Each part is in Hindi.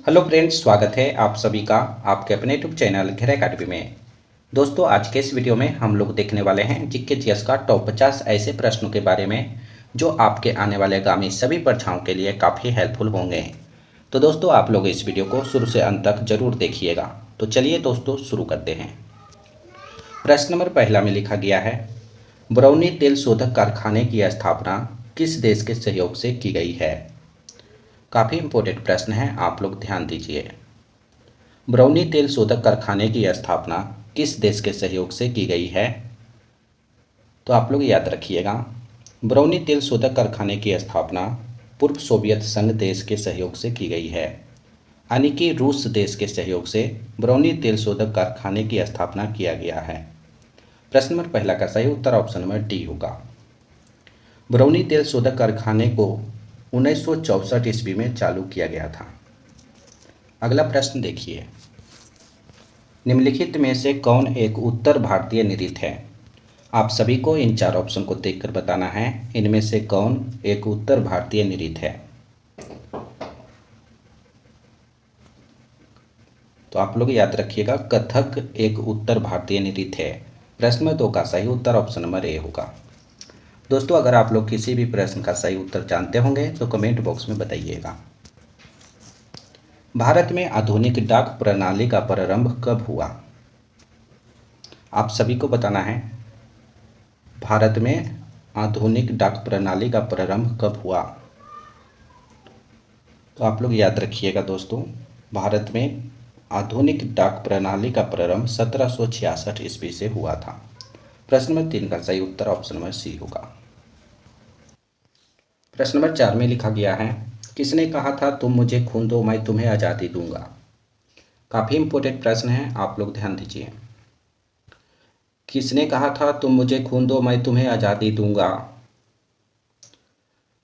हेलो फ्रेंड्स, स्वागत है आप सभी का आपके अपने यूट्यूब चैनल घेरा अकेडमी में। दोस्तों, आज के इस वीडियो में हम लोग देखने वाले हैं जीके जीएस का टॉप 50 ऐसे प्रश्नों के बारे में जो आपके आने वाले आगामी सभी परीक्षाओं के लिए काफ़ी हेल्पफुल होंगे। तो दोस्तों, आप लोग इस वीडियो को शुरू से अंत तक जरूर देखिएगा। तो चलिए दोस्तों, शुरू करते हैं। प्रश्न नंबर पहला में लिखा गया है, बरौनी तेल शोधक कारखाने की स्थापना किस देश के सहयोग से की गई है। काफ़ी इंपॉर्टेंट प्रश्न है, आप लोग ध्यान दीजिए। बरौनी तेल शोधक कारखाने की स्थापना किस देश के सहयोग से की गई है। तो आप लोग याद रखिएगा, बरौनी तेल शोधक कारखाने की स्थापना पूर्व सोवियत संघ देश के सहयोग से की गई है, यानी कि रूस देश के सहयोग से बरौनी तेल शोधक कारखाने की स्थापना किया गया है। प्रश्न नंबर पहला का सही उत्तर ऑप्शन नंबर डी होगा। बरौनी तेल शोधक कारखाने को 1964 ईस्वी में चालू किया गया था। अगला प्रश्न देखिए, निम्नलिखित में से कौन एक उत्तर भारतीय नृत्य है। आप सभी को इन चार ऑप्शन को देखकर बताना है, इनमें से कौन एक उत्तर भारतीय नृत्य है। तो आप लोग याद रखिएगा, कथक एक उत्तर भारतीय नृत्य है। प्रश्न में 2 का सही उत्तर ऑप्शन नंबर ए होगा। दोस्तों, अगर आप लोग किसी भी प्रश्न का सही उत्तर जानते होंगे तो कमेंट बॉक्स में बताइएगा। भारत में आधुनिक डाक प्रणाली का प्रारंभ कब हुआ। आप सभी को बताना है, भारत में आधुनिक डाक प्रणाली का प्रारंभ कब हुआ। तो आप लोग याद रखिएगा दोस्तों, भारत में आधुनिक डाक प्रणाली का प्रारंभ 1766 ईस्वी से हुआ था। प्रश्न नंबर 3 का सही उत्तर ऑप्शन नंबर सी होगा। प्रश्न नंबर 4 में लिखा गया है, किसने कहा था तुम मुझे खून दो मैं तुम्हें आज़ादी दूंगा। काफ़ी इंपॉर्टेंट प्रश्न है, आप लोग ध्यान दीजिए। किसने कहा था तुम मुझे खून दो मैं तुम्हें आज़ादी दूंगा।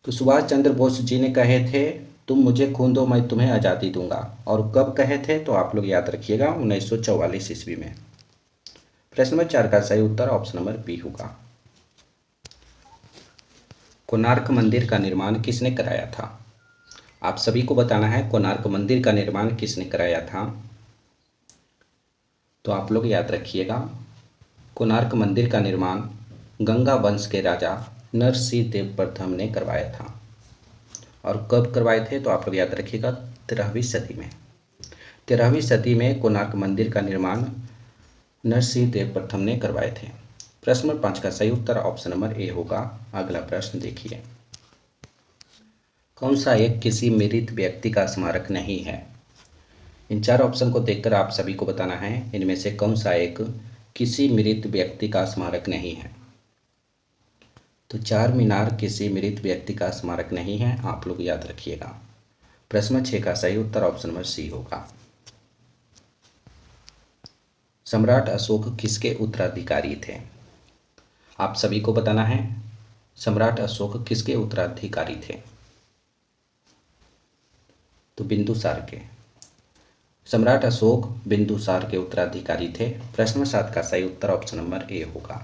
तो सुभाष चंद्र बोस जी ने कहे थे तुम मुझे खून दो मैं तुम्हें आज़ादी दूंगा। और कब कहे थे, तो आप लोग याद रखिएगा 1944 ईस्वी में। प्रश्न नंबर 4 का सही उत्तर ऑप्शन नंबर बी होगा। कोणार्क मंदिर का निर्माण किसने कराया था। आप सभी को बताना है, कोणार्क मंदिर का निर्माण किसने कराया था। तो आप लोग याद रखिएगा, कोणार्क मंदिर का निर्माण गंगा वंश के राजा नरसिंह देव प्रथम ने करवाया था। और कब करवाए थे, तो आप लोग याद रखिएगा 13वीं सदी में। 13वीं सदी में कोणार्क मंदिर का निर्माण नरसिंह देव प्रथम ने करवाए थे। प्रश्न नंबर 5 का सही उत्तर ऑप्शन नंबर ए होगा। अगला प्रश्न देखिए, कौन सा एक किसी मृत व्यक्ति का स्मारक नहीं है। इन चार ऑप्शन को देखकर आप सभी को बताना है, इनमें से कौन सा एक किसी मृत व्यक्ति का स्मारक नहीं है। तो चार मीनार किसी मृत व्यक्ति का स्मारक नहीं है, आप लोग याद रखिएगा। प्रश्न 6 का सही उत्तर ऑप्शन नंबर सी होगा। सम्राट अशोक किसके उत्तराधिकारी थे। आप सभी को बताना है, सम्राट अशोक किसके उत्तराधिकारी थे। तो बिंदुसार के। सम्राट अशोक बिंदुसार के उत्तराधिकारी थे। प्रश्न 7 का सही उत्तर ऑप्शन नंबर ए होगा।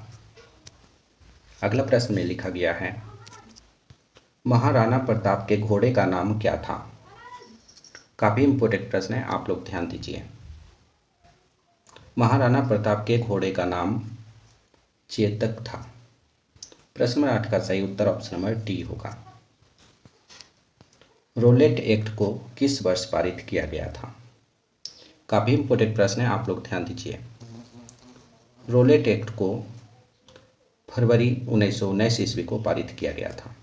अगला प्रश्न में लिखा गया है, महाराणा प्रताप के घोड़े का नाम क्या था। काफी इंपॉर्टेंट प्रश्न है, आप लोग ध्यान दीजिए। महाराणा प्रताप के घोड़े का नाम चेतक था। प्रश्न 8 का सही उत्तर ऑप्शन नंबर डी होगा। रोलेट एक्ट को किस वर्ष पारित किया गया था। काफी इंपॉर्टेंट प्रश्न है, आप लोग ध्यान दीजिए। रोलेट एक्ट को फरवरी 1919 ईस्वी को पारित किया गया था।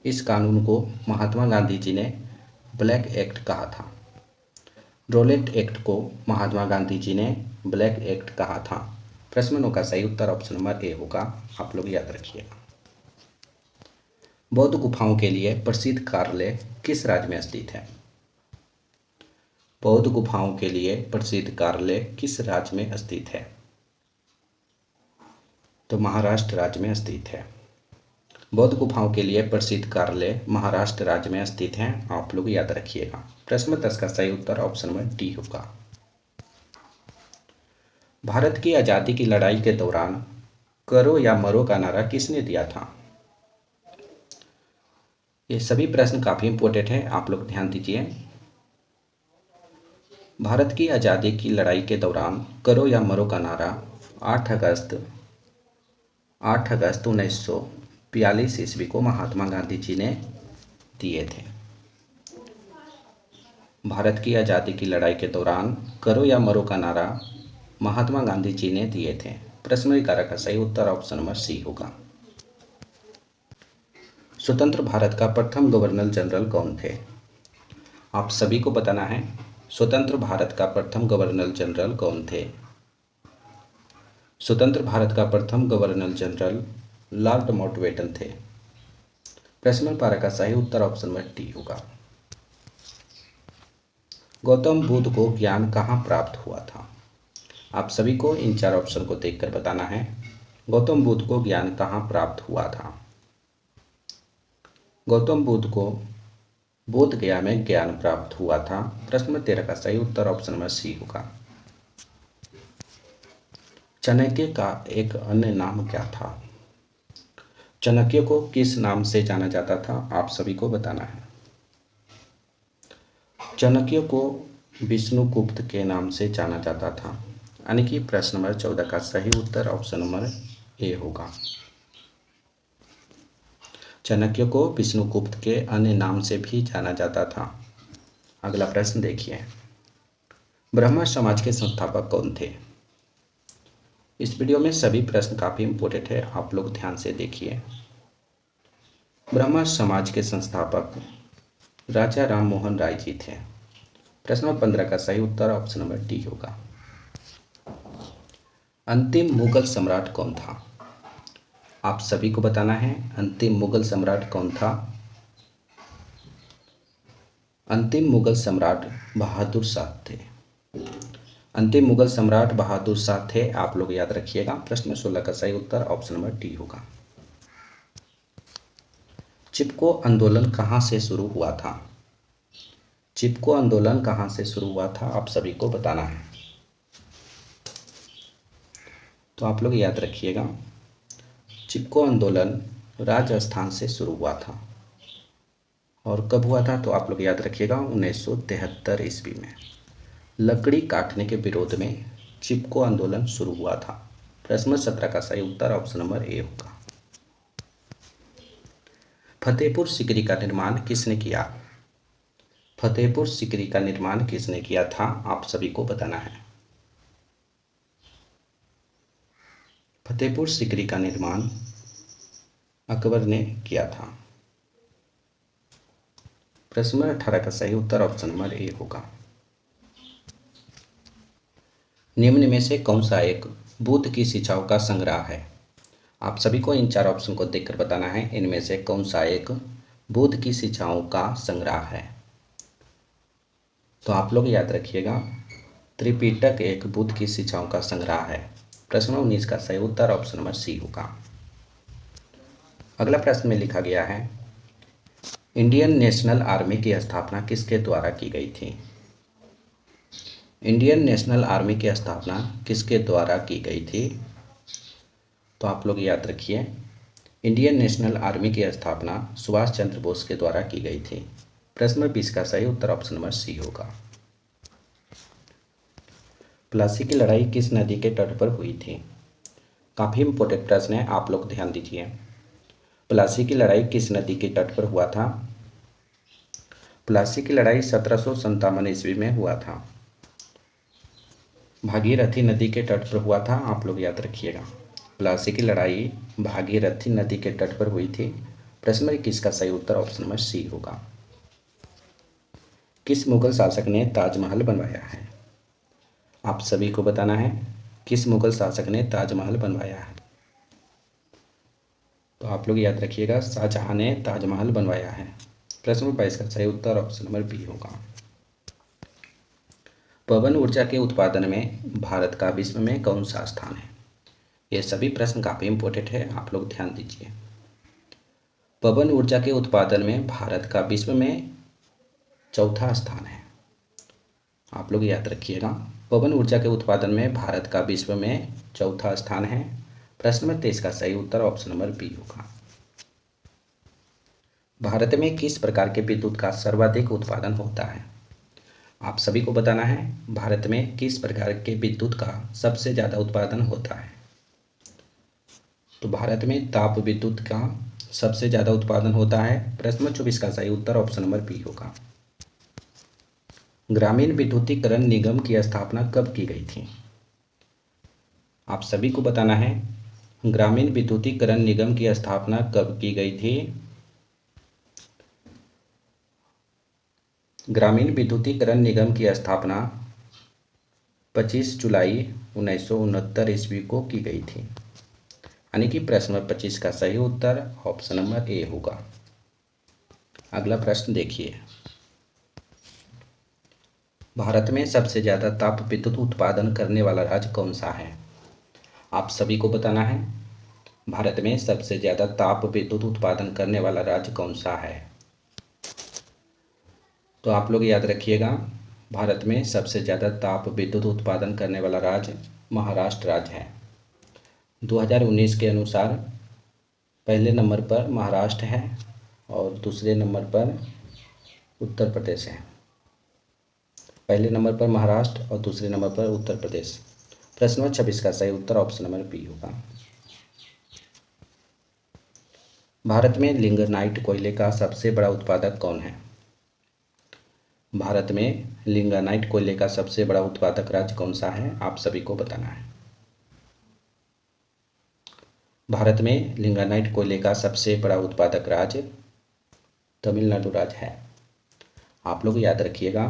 इस कानून को महात्मा गांधी जी ने ब्लैक एक्ट कहा था। रोलेट एक्ट को महात्मा गांधी जी ने ब्लैक एक्ट कहा था। प्रश्न 9 का सही उत्तर ऑप्शन नंबर ए होगा, आप लोग याद रखिएगा। बौद्ध गुफाओं के लिए प्रसिद्ध कार्यालय किस राज्य में स्थित है। बौद्ध गुफाओं के लिए प्रसिद्ध कार्यालय किस राज्य में स्थित है। तो महाराष्ट्र राज्य में स्थित है। बौद्ध गुफाओं के लिए प्रसिद्ध कार्यालय महाराष्ट्र राज्य में स्थित है, आप लोग याद रखिएगा। प्रश्न 10 का सही उत्तर ऑप्शन नंबर डी होगा। भारत की आज़ादी की लड़ाई के दौरान करो या मरो का नारा किसने दिया था। ये सभी प्रश्न काफी इंपॉर्टेंट है, आप लोग ध्यान दीजिए। भारत की आज़ादी की लड़ाई के दौरान करो या मरो का नारा 8 अगस्त 1942 ईस्वी को महात्मा गांधी जी ने दिए थे। भारत की आज़ादी की लड़ाई के दौरान करो या मरो का नारा महात्मा गांधी जी ने दिए थे। प्रश्न 11 का सही उत्तर ऑप्शन नंबर सी होगा। स्वतंत्र भारत का प्रथम गवर्नर जनरल कौन थे? आप सभी को बताना है स्वतंत्र भारत का प्रथम गवर्नर जनरल कौन थे। स्वतंत्र भारत का प्रथम गवर्नर जनरल लॉर्ड माउंटबेटन थे। प्रश्न 12 का सही उत्तर ऑप्शन नंबर डी होगा। गौतम बुद्ध को ज्ञान कहाँ प्राप्त हुआ था? आप सभी को इन 4 ऑप्शन को देखकर बताना है गौतम बुद्ध को ज्ञान कहाँ प्राप्त हुआ था। गौतम बुद्ध को बोध गया में ज्ञान प्राप्त हुआ था। प्रश्न 13 का सही उत्तर ऑप्शन नंबर सी होगा। चाणक्य का एक अन्य नाम क्या था? चाणक्य को किस नाम से जाना जाता था? आप सभी को बताना है। चाणक्य को विष्णुगुप्त के नाम से जाना जाता था, यानी कि प्रश्न नंबर 14 का सही उत्तर ऑप्शन नंबर ए होगा। चाणक्य को विष्णुगुप्त के अन्य नाम से भी जाना जाता था। अगला प्रश्न देखिए, ब्राह्मण समाज के संस्थापक कौन थे? इस वीडियो में सभी प्रश्न काफ़ी इंपॉर्टेंट है, आप लोग ध्यान से देखिए। ब्राह्मण समाज के संस्थापक राजा राम मोहन राय जी थे। प्रश्न नंबर 15 का सही उत्तर ऑप्शन नंबर डी होगा। अंतिम मुगल सम्राट कौन था? आप सभी को बताना है अंतिम मुगल सम्राट कौन था। अंतिम मुगल सम्राट बहादुर शाह थे। अंतिम मुगल सम्राट बहादुर शाह थे, आप लोग याद रखिएगा। प्रश्न 16 का सही उत्तर ऑप्शन नंबर डी होगा। चिपको आंदोलन कहाँ से शुरू हुआ था? चिपको आंदोलन कहाँ से शुरू हुआ था, आप सभी को बताना है। तो आप लोग याद रखिएगा, चिपको आंदोलन राजस्थान से शुरू हुआ था। और कब हुआ था? तो आप लोग याद रखिएगा 1973 ईस्वी में लकड़ी काटने के विरोध में चिपको आंदोलन शुरू हुआ था। प्रश्न 17 का सही उत्तर ऑप्शन नंबर ए होगा। फतेहपुर सीकरी का निर्माण किसने किया? फतेहपुर सीकरी का निर्माण किसने किया था, आप सभी को बताना है। फतेहपुर सीकरी का निर्माण अकबर ने किया था। प्रश्न नंबर 18 का सही उत्तर ऑप्शन नंबर ए होगा। निम्न में से कौन सा एक बुद्ध की शिक्षाओं का संग्रह है? आप सभी को इन 4 ऑप्शन को देखकर बताना है इनमें से कौन सा एक बुद्ध की शिक्षाओं का संग्रह है। तो आप लोग याद रखिएगा, त्रिपिटक एक बुद्ध की शिक्षाओं का संग्रह है। प्रश्न 19 का सही उत्तर ऑप्शन नंबर सी होगा। अगला प्रश्न में लिखा गया है, इंडियन नेशनल आर्मी की स्थापना किसके द्वारा की गई थी? इंडियन नेशनल आर्मी की स्थापना किसके द्वारा की गई थी? तो आप लोग याद रखिए, इंडियन नेशनल आर्मी की स्थापना सुभाष चंद्र बोस के द्वारा की गई थी। प्रश्न 20 का सही उत्तर ऑप्शन नंबर सी होगा। प्लासी की लड़ाई किस नदी के तट पर हुई थी? काफ़ी इंपॉर्टेंट प्रश्न है, आप लोग ध्यान दीजिए। प्लासी की लड़ाई किस नदी के तट पर हुआ था? प्लासी की लड़ाई 1757 ईस्वी में हुआ था। भागीरथी नदी के तट पर हुआ था, आप लोग याद रखिएगा। प्लासी की लड़ाई भागीरथी नदी के तट पर हुई थी। प्रश्न नंबर 21 का सही उत्तर ऑप्शन नंबर सी होगा। किस मुगल शासक ने ताजमहल बनवाया है? आप सभी को बताना है किस मुगल शासक ने ताजमहल बनवाया है। तो आप लोग याद रखिएगा, शाहजहां ने ताजमहल बनवाया है। प्रश्न नंबर 22 का सही उत्तर ऑप्शन नंबर बी होगा। पवन ऊर्जा के उत्पादन में भारत का विश्व में कौन सा स्थान है? ये सभी प्रश्न काफ़ी इंपॉर्टेंट है, आप लोग ध्यान दीजिए। पवन ऊर्जा के उत्पादन में भारत का विश्व में चौथा स्थान है। आप लोग याद रखिएगा, पवन ऊर्जा के उत्पादन में भारत का विश्व में चौथा स्थान है। प्रश्न नंबर 23 का सही उत्तर ऑप्शन नंबर बी होगा। भारत में किस प्रकार के विद्युत का सर्वाधिक उत्पादन होता है? आप सभी को बताना है भारत में किस प्रकार के विद्युत का सबसे ज़्यादा उत्पादन होता है। तो भारत में ताप विद्युत का सबसे ज़्यादा उत्पादन होता है। प्रश्न नंबर 24 का सही उत्तर ऑप्शन नंबर बी होगा। ग्रामीण विद्युतीकरण निगम की स्थापना कब की गई थी? आप सभी को बताना है ग्रामीण विद्युतीकरण निगम की स्थापना कब की गई थी। ग्रामीण विद्युतीकरण निगम की स्थापना 25 जुलाई 1969 ईस्वी को की गई थी। यानी कि प्रश्न नंबर 25 का सही उत्तर ऑप्शन नंबर ए होगा। अगला प्रश्न देखिए, भारत में सबसे ज़्यादा ताप विद्युत उत्पादन करने वाला राज्य कौन सा है? आप सभी को बताना है भारत में सबसे ज़्यादा ताप विद्युत उत्पादन करने वाला राज्य कौन सा है। तो आप लोग याद रखिएगा, भारत में सबसे ज़्यादा ताप विद्युत उत्पादन करने वाला राज्य महाराष्ट्र राज्य है। 2019 के अनुसार पहले नंबर पर महाराष्ट्र है और दूसरे नंबर पर उत्तर प्रदेश है। पहले नंबर पर महाराष्ट्र और दूसरे नंबर पर उत्तर प्रदेश। प्रश्न नंबर 26 का सही उत्तर ऑप्शन नंबर बी होगा। भारत में लिग्नाइट कोयले का सबसे बड़ा उत्पादक कौन है? भारत में लिग्नाइट कोयले का सबसे बड़ा उत्पादक राज्य कौन सा है? आप सभी को बताना है। भारत में लिग्नाइट कोयले का सबसे बड़ा उत्पादक राज्य तमिलनाडु राज्य है। आप लोग याद रखिएगा,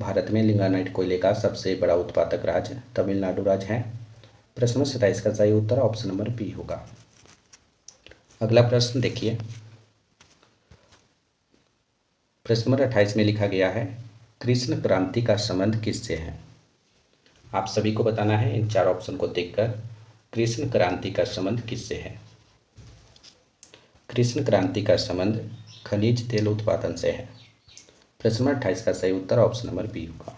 भारत में लिग्नाइट कोयले का सबसे बड़ा उत्पादक राज्य तमिलनाडु राज्य है। प्रश्न नंबर 27 का सही उत्तर ऑप्शन नंबर बी होगा। अगला प्रश्न देखिए, प्रश्न नंबर 28 में लिखा गया है कृष्ण क्रांति का संबंध किससे है? आप सभी को बताना है इन चार ऑप्शन को देखकर कृष्ण क्रांति का संबंध किससे है। कृष्ण क्रांति का संबंध खनिज तेल उत्पादन से है। प्रश्न नंबर 28 का सही उत्तर ऑप्शन नंबर बी होगा।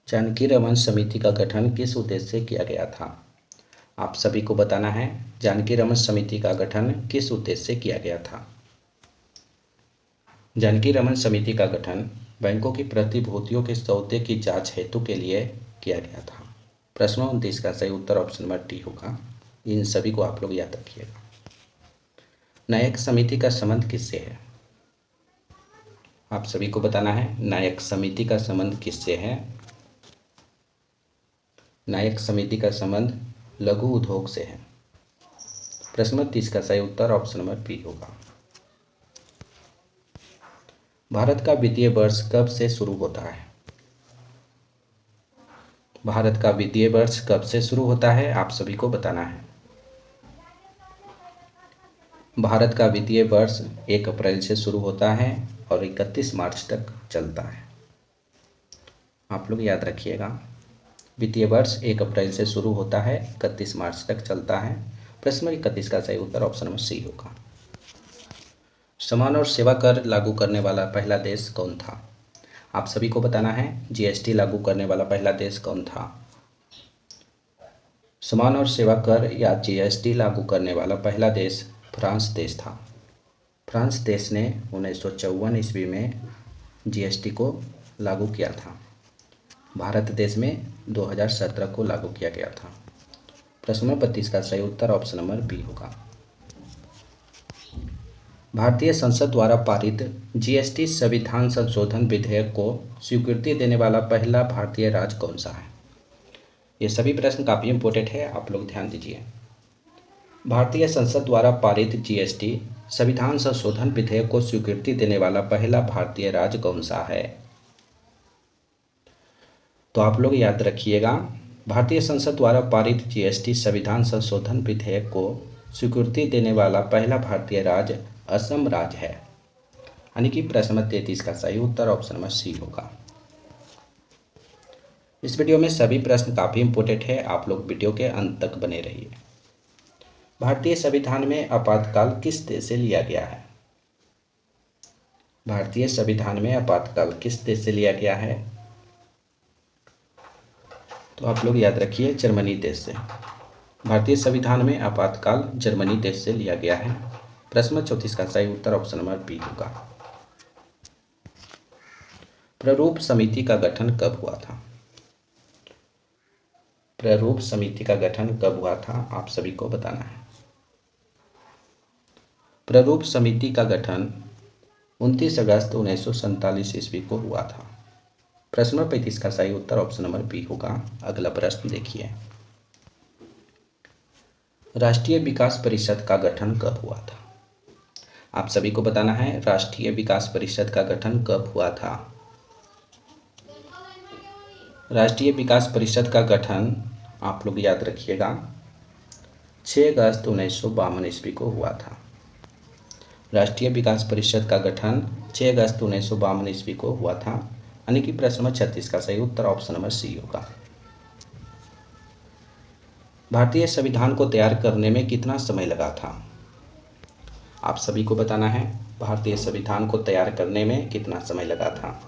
जानकी रमन समिति का गठन किस उद्देश्य से किया गया था? आप सभी को बताना है जानकी रमन समिति का गठन किस उद्देश्य से किया गया था। जानकी रमन समिति का गठन बैंकों की प्रतिभूतियों के सौदे की जांच हेतु के लिए किया गया था। प्रश्न 29 का सही उत्तर ऑप्शन नंबर डी होगा। इन सभी को आप लोग याद रखिएगा। नायक समिति का संबंध किससे है? आप सभी को बताना है नायक समिति का संबंध किससे है। नायक समिति का संबंध लघु उद्योग से है। प्रश्न नंबर 30 का सही उत्तर ऑप्शन नंबर बी होगा। भारत का वित्तीय वर्ष कब से शुरू होता है? भारत का वित्तीय वर्ष कब से शुरू होता है? आप सभी को बताना है। भारत का वित्तीय वर्ष 1 अप्रैल से शुरू होता है और 31 मार्च तक चलता है। आप लोग याद रखिएगा, वित्तीय वर्ष 1 अप्रैल से शुरू होता है, 31 मार्च तक चलता है। प्रश्न नंबर 31 का सही उत्तर ऑप्शन नंबर सी होगा। सामान और सेवा कर लागू करने वाला पहला देश कौन था? आप सभी को बताना है जीएसटी लागू करने वाला पहला देश कौन था। सामान और सेवा कर या जीएसटी लागू करने वाला पहला देश फ्रांस देश था। फ्रांस देश ने 1954 ईस्वी में जीएसटी को लागू किया था। भारत देश में 2017 को लागू किया गया था। प्रश्न नंबर 32 का सही उत्तर ऑप्शन नंबर बी होगा। भारतीय संसद द्वारा पारित जीएसटी संविधान संशोधन विधेयक को स्वीकृति देने वाला पहला भारतीय राज्य कौन सा है? ये सभी प्रश्न काफ़ी इंपॉर्टेंट है, आप लोग ध्यान दीजिए। भारतीय संसद द्वारा पारित जीएसटी संविधान संशोधन विधेयक को स्वीकृति देने वाला पहला भारतीय राज्य कौन सा है? तो आप लोग याद रखिएगा, भारतीय संसद द्वारा पारित जीएसटी संविधान संशोधन विधेयक को स्वीकृति देने वाला पहला भारतीय राज्य असम राज्य है। यानी कि प्रश्न नंबर 33 का सही उत्तर ऑप्शन नंबर सी होगा। इस वीडियो में सभी प्रश्न काफ़ी इंपॉर्टेंट है, आप लोग वीडियो के अंत तक बने रहिए। भारतीय संविधान में आपातकाल किस देश से लिया गया है? भारतीय संविधान में आपातकाल किस देश से लिया गया है? तो आप लोग याद रखिए जर्मनी देश से। भारतीय संविधान में आपातकाल जर्मनी देश से लिया गया है। प्रश्न 34 का सही उत्तर ऑप्शन नंबर बी होगा। प्रारूप समिति का गठन कब हुआ था? प्रारूप समिति का गठन कब हुआ था, आप सभी को बताना है। प्रारूप समिति का गठन 29 अगस्त 1947 ईस्वी को हुआ था। प्रश्न नंबर 35 का सही उत्तर ऑप्शन नंबर बी होगा। अगला प्रश्न देखिए, राष्ट्रीय विकास परिषद का गठन कब हुआ था? आप सभी को बताना है, राष्ट्रीय विकास परिषद का गठन कब हुआ था? राष्ट्रीय विकास परिषद का गठन आप लोग याद रखिएगा 6 अगस्त 1952 ईस्वी को हुआ था। राष्ट्रीय विकास परिषद का गठन 6 अगस्त 1952 ईस्वी को हुआ था, यानी कि प्रश्न नंबर 36 का सही उत्तर ऑप्शन नंबर सी होगा। भारतीय संविधान को तैयार करने में कितना समय लगा था? आप सभी को बताना है, भारतीय संविधान को तैयार करने में कितना समय लगा था?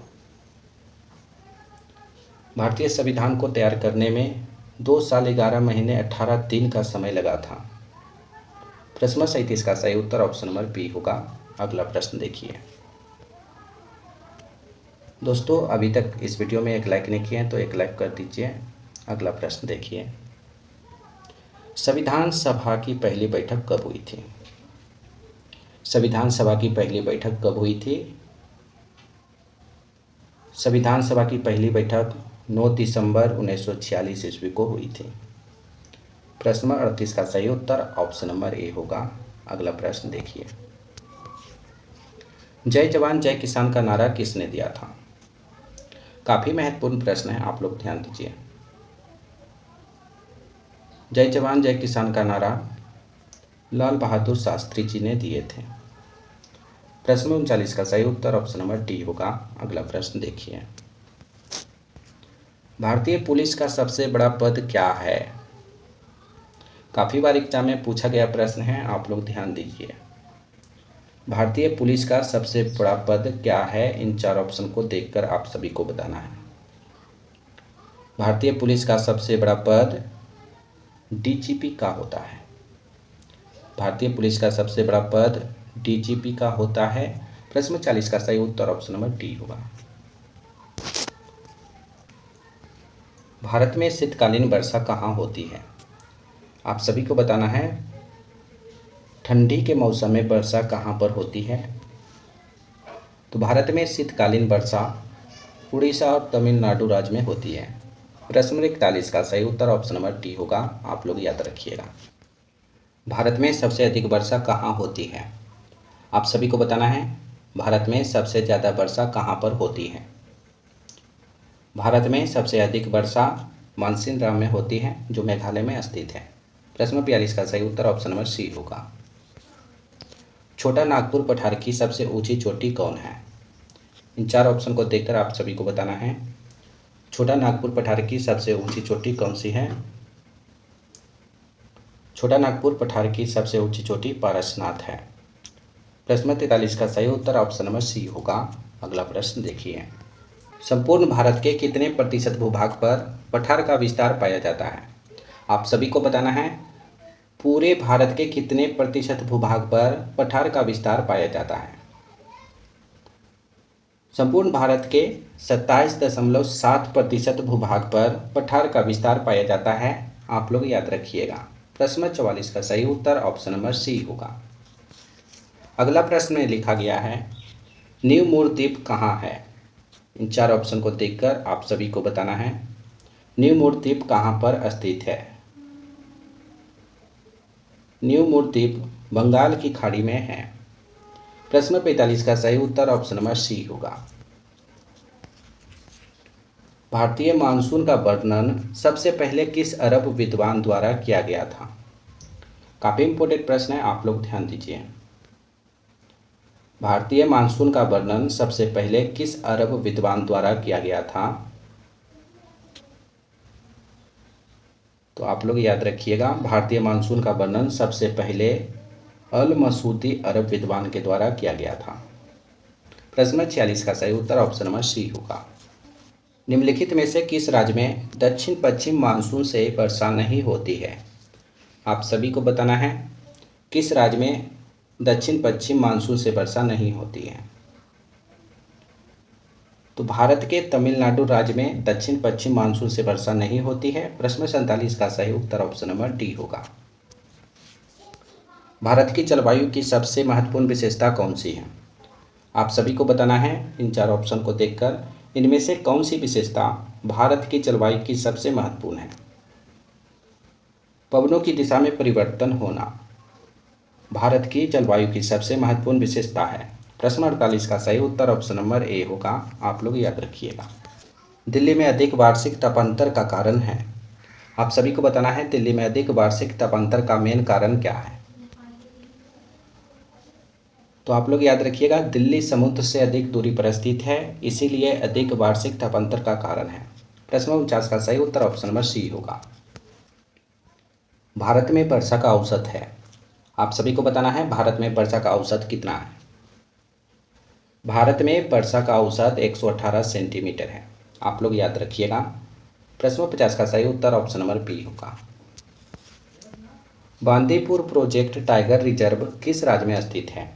भारतीय संविधान को तैयार करने में 2 साल 11 महीने 18 दिन का समय लगा था। प्रश्न नंबर 37 का सही उत्तर ऑप्शन नंबर बी होगा। अगला प्रश्न देखिए, दोस्तों अभी तक इस वीडियो में एक लाइक नहीं किए हैं तो एक लाइक कर दीजिए। अगला प्रश्न देखिए, संविधान सभा की पहली बैठक कब हुई थी? संविधान सभा की पहली बैठक कब हुई थी? संविधान सभा की पहली बैठक 9 दिसंबर 1946 ईस्वी को हुई थी। प्रश्न नंबर 38 का सही उत्तर ऑप्शन नंबर ए होगा। अगला प्रश्न देखिए, जय जवान जय किसान का नारा किसने दिया था? काफी महत्वपूर्ण प्रश्न है, आप लोग ध्यान दीजिए। जय जवान जय किसान का नारा लाल बहादुर शास्त्री जी ने दिए थे। प्रश्न नंबर 39 का सही उत्तर ऑप्शन नंबर डी होगा। अगला प्रश्न देखिए, भारतीय पुलिस का सबसे बड़ा पद क्या है? काफी बार एग्जाम में पूछा गया प्रश्न है, आप लोग ध्यान दीजिए। भारतीय पुलिस का सबसे बड़ा पद क्या है? इन 4 ऑप्शन को देखकर आप सभी को बताना है। भारतीय पुलिस का सबसे बड़ा पद डीजीपी का होता है। भारतीय पुलिस का सबसे बड़ा पद डीजीपी का होता है। प्रश्न 40 का सही उत्तर ऑप्शन नंबर डी होगा। भारत में शीतकालीन वर्षा कहाँ होती है? आप सभी को बताना है, ठंडी के मौसम में वर्षा कहाँ पर होती है? तो भारत में शीतकालीन वर्षा उड़ीसा और तमिलनाडु राज्य में होती है। प्रश्न नंबर 41 का सही उत्तर ऑप्शन नंबर डी होगा। आप लोग याद रखिएगा, भारत में सबसे अधिक वर्षा कहाँ होती है? आप सभी को बताना है, भारत में सबसे ज़्यादा वर्षा कहाँ पर होती है? भारत में सबसे अधिक वर्षा मानसीनराम में होती है, जो मेघालय में स्थित है। प्रश्न नंबर 42 का सही उत्तर ऑप्शन नंबर सी होगा। छोटा नागपुर पठार की सबसे ऊंची चोटी कौन है? इन 4 ऑप्शन को देखकर आप सभी को बताना है, छोटा नागपुर पठार की सबसे ऊंची चोटी कौन सी है? छोटा नागपुर पठार की सबसे ऊंची चोटी पारसनाथ है। प्रश्न नंबर 43 का सही उत्तर ऑप्शन नंबर सी होगा। अगला प्रश्न देखिए, संपूर्ण भारत के कितने प्रतिशत भूभाग पर पठार का विस्तार पाया जाता है? आप सभी को बताना है, पूरे भारत के कितने प्रतिशत भूभाग पर पठार का विस्तार पाया जाता है? संपूर्ण भारत के 27.7% भूभाग पर पठार का विस्तार पाया जाता है। आप लोग याद रखिएगा। प्रश्न नंबर 44 का सही उत्तर ऑप्शन नंबर सी होगा। अगला प्रश्न में लिखा गया है, न्यू मूर द्वीप कहाँ है? इन 4 ऑप्शन को देखकर आप सभी को बताना है, न्यू मूर द्वीप कहाँ पर स्थित है? न्यू मूर द्वीप बंगाल की खाड़ी में है। प्रश्न 45 का सही उत्तर ऑप्शन नंबर सी होगा। भारतीय मानसून का वर्णन सबसे पहले किस अरब विद्वान द्वारा किया गया था? काफी इंपॉर्टेंट प्रश्न है, आप लोग ध्यान दीजिए। भारतीय मानसून का वर्णन सबसे पहले किस अरब विद्वान द्वारा किया गया था? तो आप लोग याद रखिएगा, भारतीय मानसून का वर्णन सबसे पहले अल मसूदी अरब विद्वान के द्वारा किया गया था। प्रश्न नंबर 46 का सही उत्तर ऑप्शन नंबर सी होगा। निम्नलिखित में से किस राज्य में दक्षिण पश्चिम मानसून से वर्षा नहीं होती है? आप सभी को बताना है, किस राज्य में दक्षिण पश्चिम मानसून से वर्षा नहीं होती है? तो भारत के तमिलनाडु राज्य में दक्षिण पश्चिम मानसून से वर्षा नहीं होती है। प्रश्न 47 का सही उत्तर ऑप्शन नंबर डी होगा। भारत की जलवायु की सबसे महत्वपूर्ण विशेषता कौन सी है? आप सभी को बताना है इन चार ऑप्शन को देखकर इनमें से कौन सी विशेषता भारत की जलवायु की सबसे महत्वपूर्ण है। पवनों की दिशा में परिवर्तन होना भारत की जलवायु की सबसे महत्वपूर्ण विशेषता है। प्रश्न 48 का सही उत्तर ऑप्शन नंबर ए होगा। आप लोग याद रखिएगा। दिल्ली में अधिक वार्षिक तापांतर का कारण है। आप सभी को बताना है दिल्ली में अधिक वार्षिक तापांतर का मेन कारण क्या है। तो आप लोग याद रखिएगा, दिल्ली समुद्र से अधिक दूरी पर स्थित है, इसीलिए अधिक वार्षिक तापांतर का कारण है। प्रश्न 49 का सही उत्तर ऑप्शन नंबर सी होगा। भारत में वर्षा का औसत है। आप सभी को बताना है भारत में वर्षा का औसत कितना है। भारत में वर्षा का औसत 118 सेंटीमीटर है। आप लोग याद रखिएगा। प्रश्न 50 का सही उत्तर ऑप्शन नंबर बी होगा। बांदीपुर प्रोजेक्ट टाइगर रिजर्व किस राज्य में स्थित है?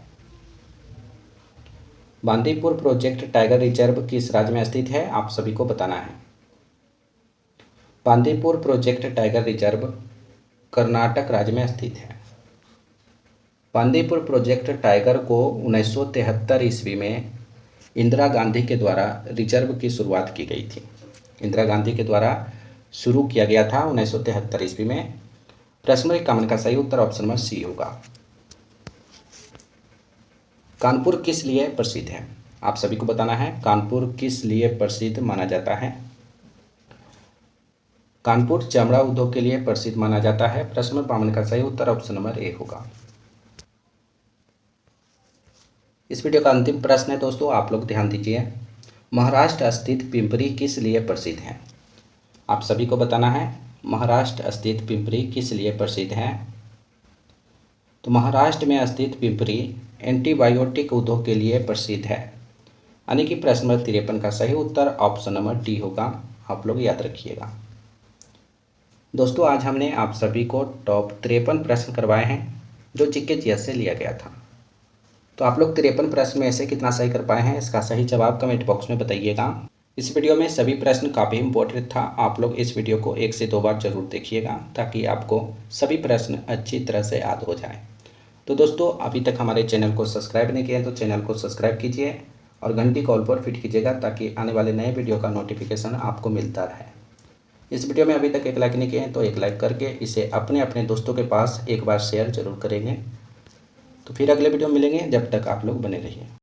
बांदीपुर प्रोजेक्ट टाइगर रिजर्व किस राज्य में स्थित है? आप सभी को बताना है। Bandipur project tiger reserve Karnataka राज्य में स्थित है। बांदीपुर प्रोजेक्ट टाइगर को 1973 ईस्वी में इंदिरा गांधी के द्वारा रिजर्व की शुरुआत की गई थी। इंदिरा गांधी के द्वारा शुरू किया गया था 1973 ईस्वी में। प्रश्न 51 का सही उत्तर ऑप्शन नंबर सी होगा। कानपुर किस लिए प्रसिद्ध है? आप सभी को बताना है कानपुर किस लिए प्रसिद्ध माना जाता है। कानपुर चमड़ा उद्योग के लिए प्रसिद्ध माना जाता है। प्रश्न 52 का सही उत्तर ऑप्शन नंबर ए होगा। इस वीडियो का अंतिम प्रश्न है दोस्तों, आप लोग ध्यान दीजिए। महाराष्ट्र स्थित पिंपरी किस लिए प्रसिद्ध है? आप सभी को बताना है महाराष्ट्र स्थित पिंपरी किस लिए प्रसिद्ध है। तो महाराष्ट्र में स्थित पिंपरी एंटीबायोटिक उद्योग के लिए प्रसिद्ध है। यानी कि प्रश्न नंबर 53 का सही उत्तर ऑप्शन नंबर डी होगा। आप लोग याद रखिएगा। दोस्तों आज हमने आप सभी को टॉप 53 प्रश्न करवाए हैं जो जीके जीएस से लिया गया था। तो आप लोग 53 प्रश्न में से कितना सही कर पाए हैं, इसका सही जवाब कमेंट बॉक्स में बताइएगा। इस वीडियो में सभी प्रश्न काफ़ी इंपॉर्टेंट था। आप लोग इस वीडियो को 1 से 2 बार जरूर देखिएगा ताकि आपको सभी प्रश्न अच्छी तरह से याद हो जाए। तो दोस्तों अभी तक हमारे चैनल को सब्सक्राइब नहीं किया तो चैनल को सब्सक्राइब कीजिए और घंटी कॉल पर फिट कीजिएगा ताकि आने वाले नए वीडियो का नोटिफिकेशन आपको मिलता रहे। इस वीडियो में अभी तक एक लाइक नहीं किए हैं तो एक लाइक करके इसे अपने अपने दोस्तों के पास एक बार शेयर जरूर करेंगे। तो फिर अगले वीडियो में मिलेंगे, जब तक आप लोग बने रहिए।